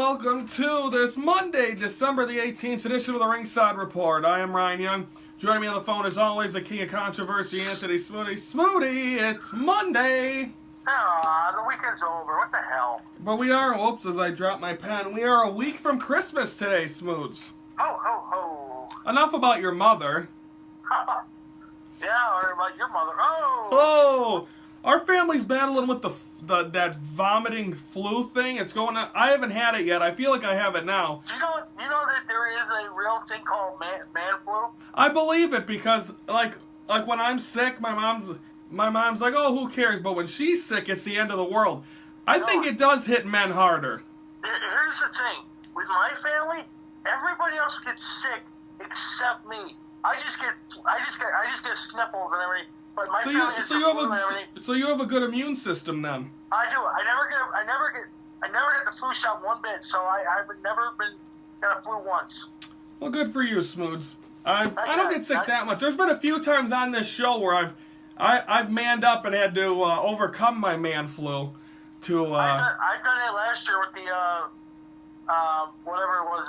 welcome to this Monday, December the 18th edition of the Ringside Report. I am Ryan Young. Joining me on the phone, as always, the king of controversy, Anthony Smoody. Smoody, it's Monday! The weekend's over. What the hell? But we are, whoops, as I dropped my pen, we are a week from Christmas today, Smoods. Ho, ho, ho. Enough about your mother. Yeah, or about your mother. Oh! Oh! Our family's battling with that vomiting flu thing. It's going on. I haven't had it yet. I feel like I have it now. Do you know that there is a real thing called man flu? I believe it because, like when I'm sick, my mom's like, oh, who cares? But when she's sick, it's the end of the world. I think it does hit men harder. Here's the thing. With my family, everybody else gets sick except me. I just get sniffles and everything. But my family gets so you have a good immune system then. I do. I never get the flu shot one bit. So I've never got a flu once. Well, good for you, Smoods. I don't get sick that much. There's been a few times on this show where I've manned up and had to overcome my man flu. I've done it last year with the whatever it was,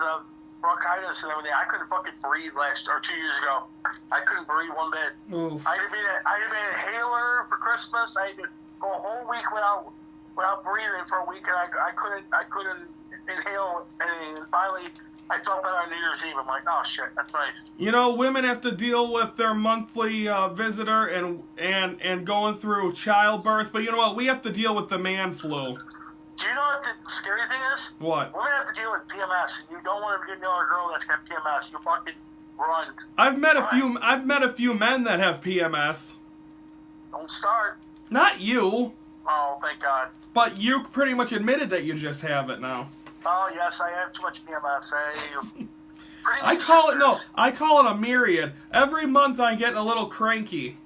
bronchitis and everything. I couldn't fucking breathe 2 years ago. I couldn't breathe one bit. Oof. I had an inhaler for Christmas. I had to go a whole week without breathing for a week, and I couldn't inhale anything. And finally, I felt better on New Year's Eve. I'm like, oh shit, that's nice. You know, women have to deal with their monthly visitor and going through childbirth, but you know what? We have to deal with the man flu. Do you know what the scary thing is? What? Women have to deal with PMS, and you don't want to get another girl that's got PMS. You fucking run. I've met a few men that have PMS. Don't start. Not you. Oh, thank God. But you pretty much admitted that you just have it now. Oh yes, I have too much PMS. I call it a myriad. Every month I get a little cranky.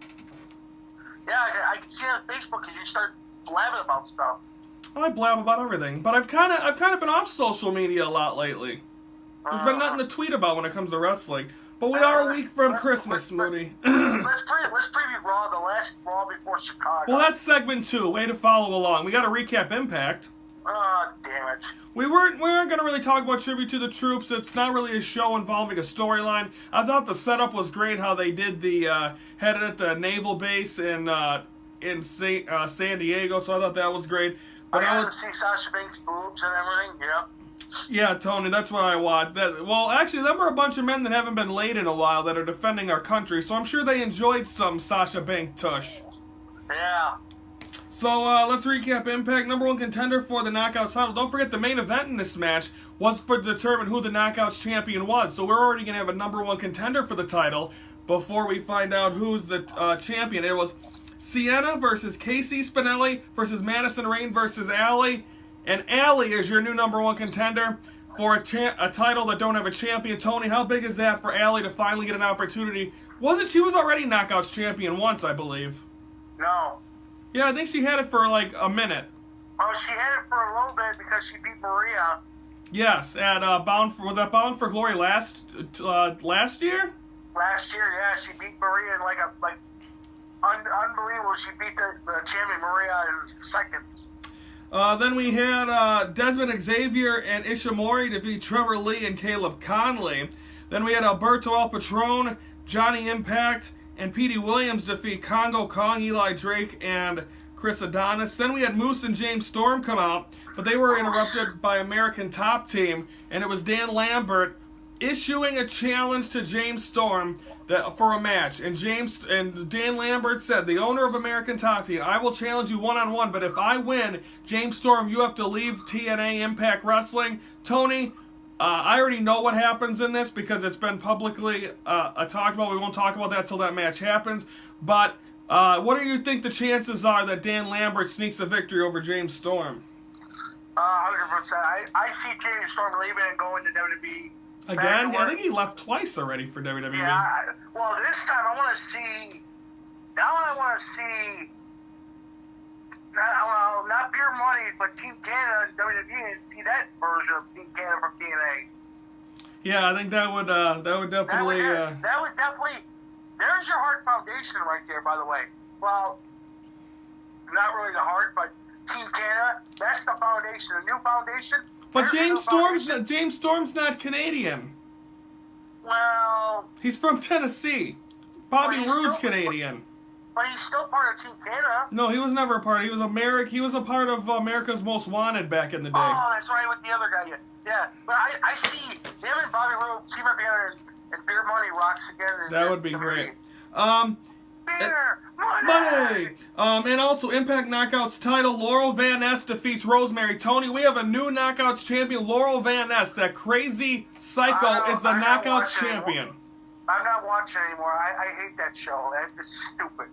Yeah, I can see on Facebook because you start blabbing about stuff. I blab about everything, but I've kind of been off social media a lot lately. There's been nothing to tweet about when it comes to wrestling. But we are a week from Christmas, Moody. Let's preview Raw, the last Raw before Chicago. Well, that's segment 2. Way to follow along. We got to recap Impact. Oh, damn it. We weren't going to really talk about Tribute to the Troops. It's not really a show involving a storyline. I thought the setup was great, how they did the headed at the naval base in San Diego, so I thought that was great. But I got to see Sasha Banks' boobs and everything, yep. Yeah, Tony, that's what I want. Well, actually, them are a bunch of men that haven't been laid in a while that are defending our country, so I'm sure they enjoyed some Sasha Banks tush. Yeah. So, let's recap Impact. Number 1 contender for the Knockouts title. Don't forget, the main event in this match was to determine who the Knockouts champion was. So we're already going to have a number 1 contender for the title before we find out who's the champion. It was Sienna versus Casey Spinelli versus Madison Rayne versus Allie. And Allie is your new number 1 contender for a title that don't have a champion. Tony, how big is that for Allie to finally get an opportunity? She was already Knockouts champion once, I believe. No. Yeah, I think she had it for like a minute. Oh, she had it for a little bit because she beat Maria. Yes, at Bound for Glory last year? Last year, yeah, she beat Maria in unbelievable. She beat the champion Maria in seconds. Then we had Desmond Xavier and Ishimori defeat Trevor Lee and Caleb Conley. Then we had Alberto El Patron, Johnny Impact, and Petey Williams defeat Congo Kong, Eli Drake, and Chris Adonis. Then we had Moose and James Storm come out, but they were interrupted by American Top Team, and it was Dan Lambert issuing a challenge to James Storm for a match. And Dan Lambert said, the owner of American Top Team, I will challenge you one-on-one, but if I win, James Storm, you have to leave TNA Impact Wrestling. Tony, I already know what happens in this because it's been publicly talked about. We won't talk about that till that match happens. But what do you think the chances are that Dan Lambert sneaks a victory over James Storm? 100%. I see James Storm leaving and going to WWE. Again? I think he left twice already for WWE. Yeah. Well, this time I want to see. Now I want to see. Not Beer Money, but Team Canada and WWE, and see that version of Team Canada from TNA. Yeah, I think that would definitely. That would definitely. There's your heart foundation right there, by the way. Well, not really the heart, but Team Canada. That's the foundation. The new foundation But James Storm's not Canadian. Well, He's from Tennessee. Bobby Roode's Canadian. But he's still part of Team Canada. No, he was never a part. He was He was a part of America's Most Wanted back in the day. Oh, that's right, with the other guy. Yeah, but I see him and Bobby Roode team up together, and Beer Money rocks again. That would be great. Beer Money. And also Impact Knockouts title. Laurel Van Ness defeats Rosemary. Tony, we have a new Knockouts champion. Laurel Van Ness, that crazy psycho, is the Knockouts champion. I'm not watching anymore. I hate that show. It's stupid.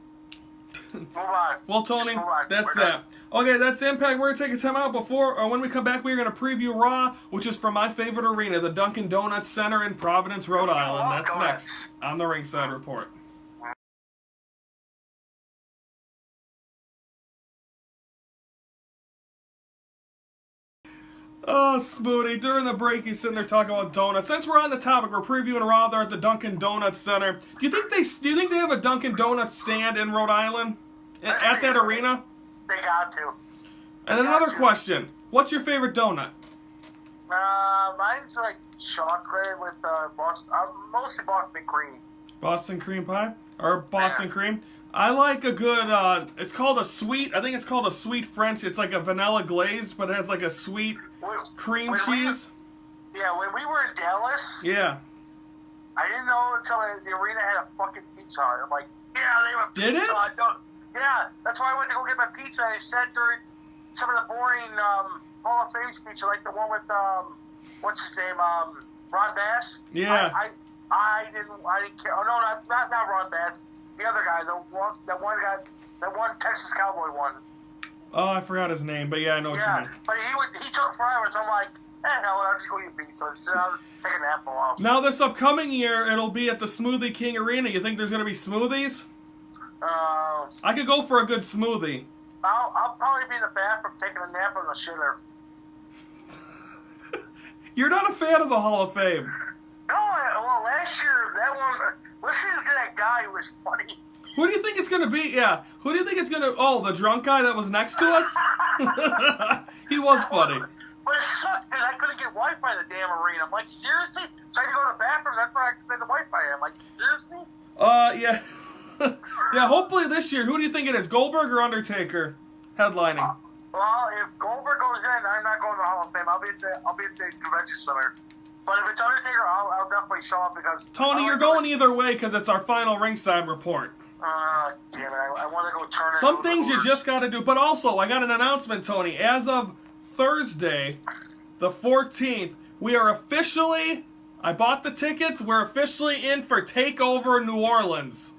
Move on. Well, Tony, that's that. Okay, that's Impact. We're going to take a time out before, or when we come back, we're going to preview Raw, which is from my favorite arena, the Dunkin' Donuts Center in Providence, Rhode Island. That's next on the Ringside Report. Oh, Smoothie. During the break, he's sitting there talking about donuts. Since we're on the topic, we're previewing Raw there at the Dunkin' Donuts Center. Do you think they have a Dunkin' Donuts stand in Rhode Island? At that arena? They got to. And another question. What's your favorite donut? Mine's like chocolate with mostly Boston cream. Boston cream pie? Or Boston cream? I like a good, it's called a sweet, I think it's called a sweet French. It's like a vanilla glazed, but it has like a sweet cream cheese. When we were in Dallas. Yeah. I didn't know until the arena had a fucking pizza on it. I'm like, yeah, they have a pizza. Did it? Yeah, that's why I went to go get my pizza. I sat during some of the boring Hall of Fame speeches, like the one with, what's his name, Ron Bass. Yeah. I didn't care. Oh, no, not Ron Bass. The other guy, that one Texas Cowboy one. Oh, I forgot his name, but yeah, I know what you mean. But he took forever, so I'm like, hell, I'll just go eat pizza. So I'll take a nap for a while. Now, this upcoming year, it'll be at the Smoothie King Arena. You think there's going to be smoothies? I could go for a good smoothie. I'll probably be in the bathroom taking a nap on the shitter. You're not a fan of the Hall of Fame. No, well, last year, that one, listening to that guy was funny. Who do you think it's going to be? Yeah, who do you think it's going to... Oh, the drunk guy that was next to us? He was funny. But it sucked because I couldn't get Wi-Fi in the damn arena. I'm like, seriously? So I had to go to the bathroom, that's where I could get the Wi-Fi in. I'm like, seriously? Yeah. Yeah, hopefully this year. Who do you think it is, Goldberg or Undertaker headlining? Well, if Goldberg goes in, I'm not going to the Hall of Fame. I'll be at the convention center. But if it's Undertaker, I'll definitely show up because... Tony, you're going either way because it's our final Ringside Report. Damn it. I want to go turn it. Some things you just got to do. But also, I got an announcement, Tony. As of Thursday, the 14th, we are officially... I bought the tickets. We're officially in for TakeOver New Orleans.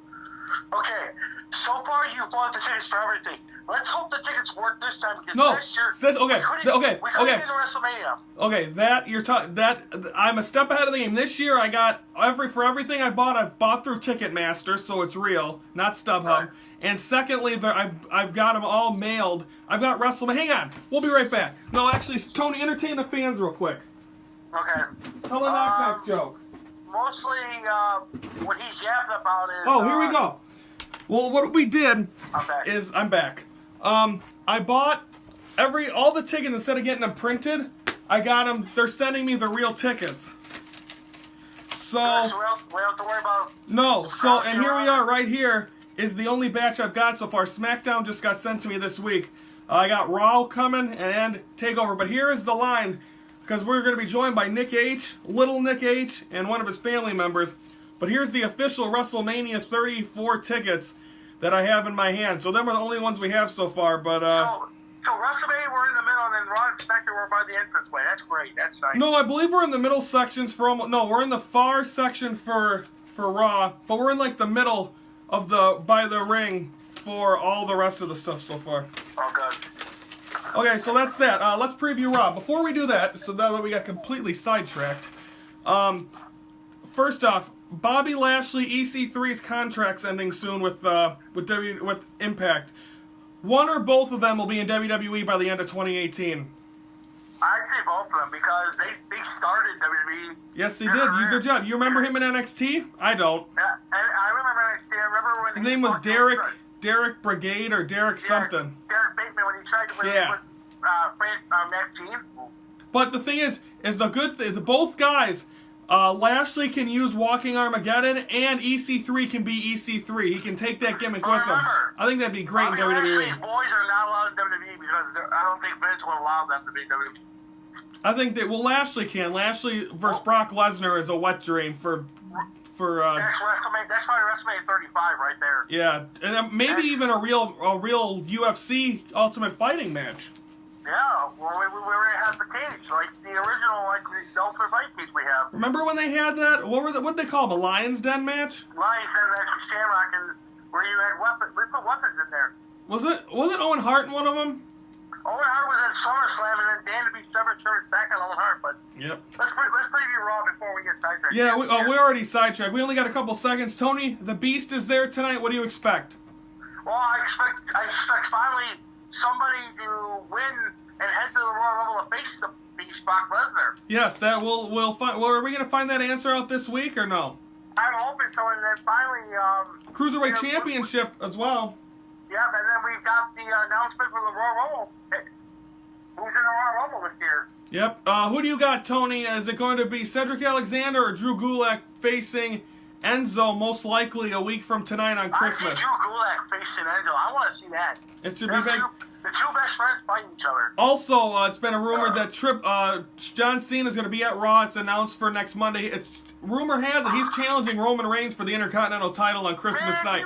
Okay, so far you bought the tickets for everything. Let's hope the tickets work this time because last year we couldn't get into WrestleMania. Okay, I'm a step ahead of the game. This year I got everything I bought through Ticketmaster, so it's real, not StubHub. Right. And secondly, I've got them all mailed. I've got WrestleMania. Hang on, we'll be right back. No, actually, Tony, entertain the fans real quick. Okay. Tell a knock-knock joke. Mostly, what he's yapping about is... Oh, here we go. Well, what we did is... I'm back. I bought all the tickets. Instead of getting them printed, I got them... They're sending me the real tickets. So... we don't have to worry about... No, so... And here we are, right here, is the only batch I've got so far. Smackdown just got sent to me this week. I got Raw coming and TakeOver. But here is the line... Because we're going to be joined by Nick H., Little Nick H., and one of his family members. But here's the official WrestleMania 34 tickets that I have in my hand. So them are the only ones we have so far. But So WrestleMania, we're in the middle, and then Raw and SmackDown, we're by the entranceway. That's great. That's nice. No, I believe we're in the middle sections for almost... No, we're in the far section for Raw. But we're in like the middle of by the ring for all the rest of the stuff so far. Oh, good. Okay, so that's that. Let's preview Raw. Before we do that, so now that we got completely sidetracked, first off, Bobby Lashley EC3's contract's ending soon with Impact. One or both of them will be in WWE by the end of 2018. I'd say both of them because they started WWE. Yes, they did. You did a good job. You remember him in NXT? I don't. Yeah, I remember NXT. I remember when his name was Derek Brigade or Derek something. Derek Bateman when he tried to win with Max Jean. But the thing is the good thing, both guys, Lashley can use Walking Armageddon, and EC3 can be EC3. He can take that gimmick with him. I think that'd be great in WWE. Actually, boys are not allowed in WWE because I don't think Vince will allow them to be in WWE. I think that, well, Lashley can. Lashley versus Brock Lesnar is a wet dream for that's WrestleMania 35 right there. Yeah, and maybe even a real UFC Ultimate Fighting match. Yeah, well, we're gonna have the cage, like the original, like the Ultimate Fight cage we have. Remember when they had that? What'd they call them? A Lions Den match? Lions Den match with Shamrock, and where you had weapons. We put weapons in there. Was it Owen Hart in one of them? Owen Hart was at SummerSlam, and then Dan DeVito severed shirts back on Owen Hart. But yep. Let's preview Raw before we get sidetracked. Yeah, we already sidetracked. We only got a couple seconds. Tony, the Beast is there tonight. What do you expect? Well, I expect finally somebody to win and head to the Royal Rumble to face the Beast, Brock Lesnar. Yes, that we'll find. Well, are we gonna find that answer out this week or no? I'm hoping so, and then finally Cruiserweight Championship as well. Yeah, and then we've got the announcement for the Royal Rumble. Who's in the Royal Rumble this year? Yep. Who do you got, Tony? Is it going to be Cedric Alexander or Drew Gulak facing Enzo, most likely a week from tonight on Christmas? I see Drew Gulak facing Enzo. I want to see that. It should be big. The two best friends fighting each other. Also, it's been a rumor that John Cena is going to be at Raw. It's announced for next Monday. Rumor has it he's challenging Roman Reigns for the Intercontinental title on Christmas night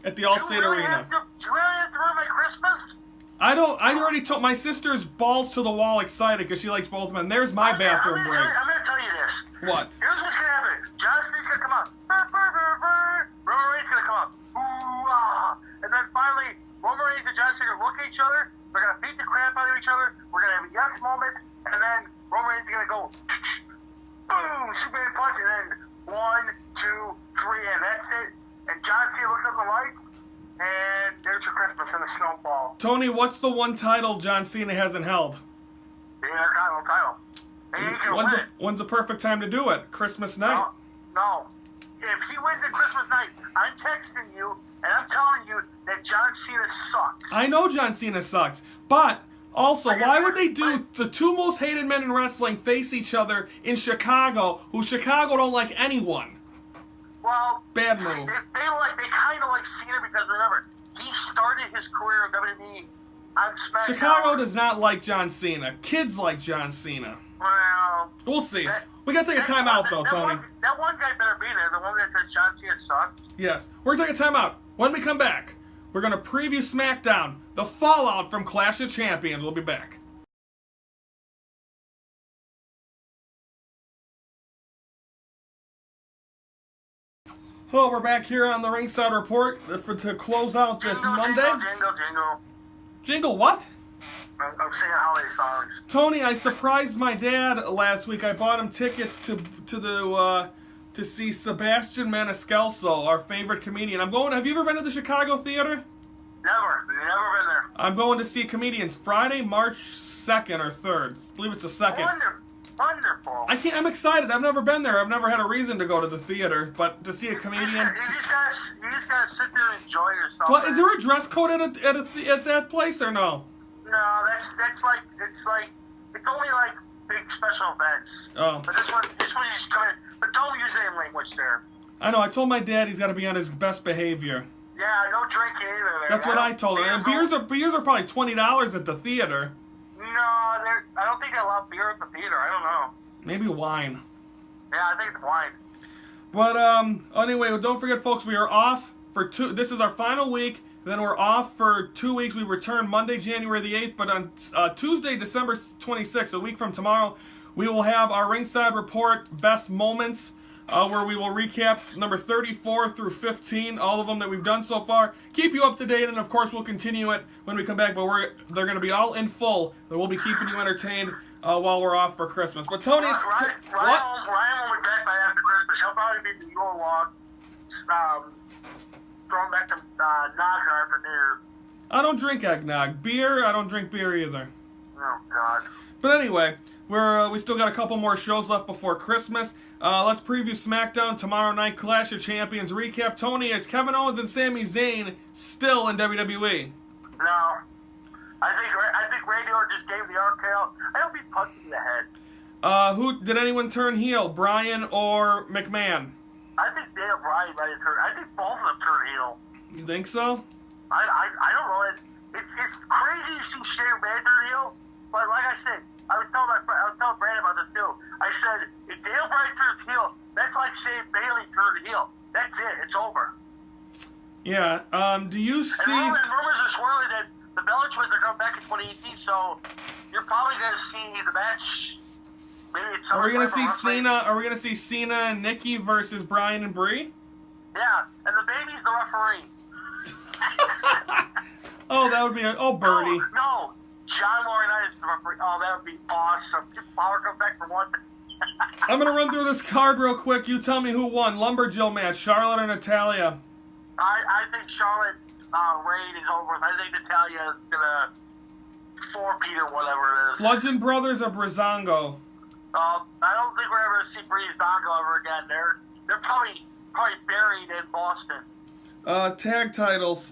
at the Allstate Arena. Do you really have to ruin my Christmas? I already told my sister's balls to the wall excited because she likes both of them. There's my bathroom break. I'm going to tell you this. What? Here's what's going to happen. John Cena's going to come out. Roman Reigns is going to come out. And then finally, Roman Reigns and John Cena look at each other. They're going to beat the crap out of each other. We're going to have a yes moment. And then Roman Reigns is going to go, boom, Superman punch. And then 1, 2, 3, and that's it. And John Cena looks up the lights. And there's your Christmas and the snowball. Tony, what's the one title John Cena hasn't held? The Intercontinental title. He ain't gonna win it. When's the perfect time to do it? Christmas night? No. If he wins at Christmas night, I'm texting you and I'm telling you that John Cena sucks. I know John Cena sucks, but also, why would they do the two most hated men in wrestling face each other in Chicago, who Chicago don't like anyone? Well, bad move. They kind of like Cena because remember, he started his career in WWE on SmackDown. Chicago does not like John Cena. Kids like John Cena. Well, we'll see. We gotta take a timeout though, Tony. That one guy better be there. The one that says John Cena sucks. Yes, we're gonna take a timeout. When we come back, we're gonna preview SmackDown, the fallout from Clash of Champions. We'll be back. Well, we're back here on the Ringside Report to close out this Monday. Jingle. Jingle what? I'm singing holiday songs. Tony, I surprised my dad last week. I bought him tickets to see Sebastian Maniscalco, our favorite comedian. Have you ever been to the Chicago Theater? Never been there. I'm going to see comedians Friday, March 2nd or 3rd. I believe it's the 2nd. Wonderful. I'm excited. I've never been there. I've never had a reason to go to the theater, but to see a comedian. You just gotta sit there and enjoy yourself. Well, is there a dress code at that place or no? No, it's only like big special events. Oh. But this one you just come in, but don't use any language there. I know. I told my dad he's got to be on his best behavior. Yeah, no drinking either. That's what I told him. And beers are probably $20 at the theater. No, I don't think they allow beer at the theater. I don't know. Maybe wine. Yeah, I think it's wine. But anyway, don't forget, folks, we are off for this is our final week. Then we're off for 2 weeks. We return Monday, January the 8th. But on Tuesday, December 26th, a week from tomorrow, we will have our Ringside Report Best Moments, where we will recap number 34 through 15, all of them that we've done so far. Keep you up to date, and of course we'll continue it when we come back. But they're going to be all in full. And we'll be keeping you entertained while we're off for Christmas. But Tony, Ryan will be back by after Christmas. He'll probably be in the Yule Log, throwing back the Naga for New Year. I don't drink eggnog. Beer, I don't drink beer either. Oh, God. But anyway, we still got a couple more shows left before Christmas. Let's preview SmackDown tomorrow night, Clash of Champions recap. Tony, is Kevin Owens and Sami Zayn still in WWE? No. I think Randy Orton just gave the RKO. I hope he punched him in the head. Who did anyone turn heel? Bryan or McMahon? I think Daniel Bryan might have turned. I think both of them turned heel. You think so? I don't know. It's crazy to see Shane McMahon turn heel, but like I said, I was telling Brandon about this too. I said if Daniel Bryan turns heel, that's like Shane Bailey turned heel. That's it. It's over. Yeah. Do you see? And rumors are swirling that the Bella Twins are coming back in 2018, so you're probably going to see the match. Maybe it's Are we going to see Cena? Are we going to see Cena and Nikki versus Bryan and Brie? Yeah, and the baby's the referee. Oh, that would be Birdie. No, John Laurinaitis is the referee. Oh, that would be awesome. Just Power come back for one. I'm going to run through this card real quick. You tell me who won. Lumberjill match, Charlotte or Natalya? I think Charlotte reign is over. I think Natalya is going to four-peat or whatever it is. Bludgeon Brothers or Breezango? I don't think we're ever going to see Breezango ever again. They're probably buried in Boston. Tag titles.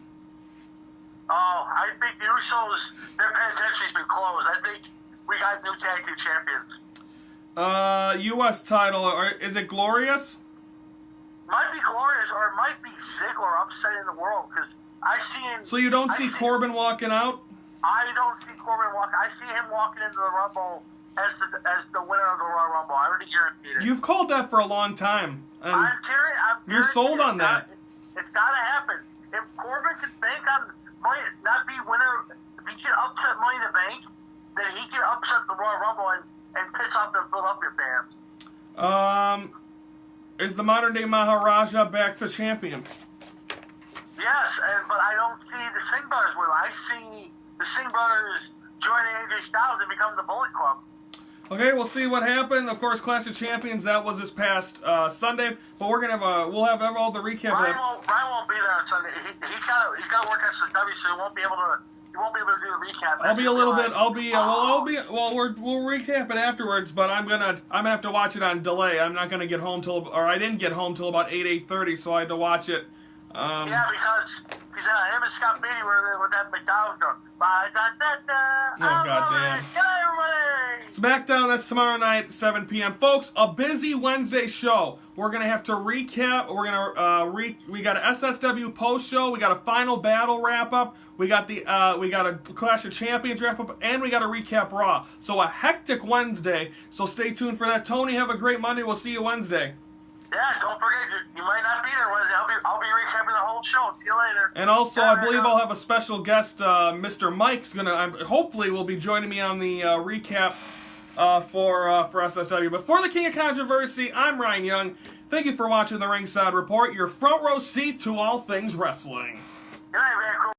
Oh, I think the Usos, their penitentiary's been closed. I think we got new tag team champions. U.S. title, is it Glorious? Might be Glorious, or it might be Ziggler upsetting the world, because I see him... So you don't see Corbin walking out? I don't see Corbin walking. I see him walking into the Rumble as the winner of the Royal Rumble. I already guaranteed it. You've called that for a long time. I'm you're sold on that. It's got to happen. If Corbin can bank on money, not be winner, if he can upset Money in the Bank, then he can upset the Royal Rumble and piss off the Philadelphia fans. Is the modern day Maharaja back to champion? Yes, but I don't see the Singh Brothers with him. I see the Singh Brothers joining AJ Styles and become the Bullet Club. Okay, we'll see what happened. Of course, Clash of Champions, that was this past Sunday, but we'll have all the recap. Ryan won't be there on Sunday. He's got to work at SSW, so he won't be able to do the recap. We'll recap it afterwards, but I'm gonna have to watch it on delay. I'm not gonna get home I didn't get home till about 8:30, so I had to watch it. Yeah, because him and Scott Beatty were with that McDonald's girl. Oh, goddamn. Smackdown, that's tomorrow night, 7 p.m. Folks, a busy Wednesday show. We're going to have to recap. We're going to we got an SSW post show. We got a final battle wrap up. We got a Clash of Champions wrap up, and we got a recap Raw. So a hectic Wednesday. So stay tuned for that. Tony, have a great Monday. We'll see you Wednesday. Yeah, don't forget, you might not be there Wednesday. I'll be recapping the whole show. See you later. And also, I believe I'll have a special guest. Mr. Mike's hopefully will be joining me on the recap for SSW. But for the King of Controversy, I'm Ryan Young. Thank you for watching the Ringside Report, your front row seat to all things wrestling. Good night, man. Cool.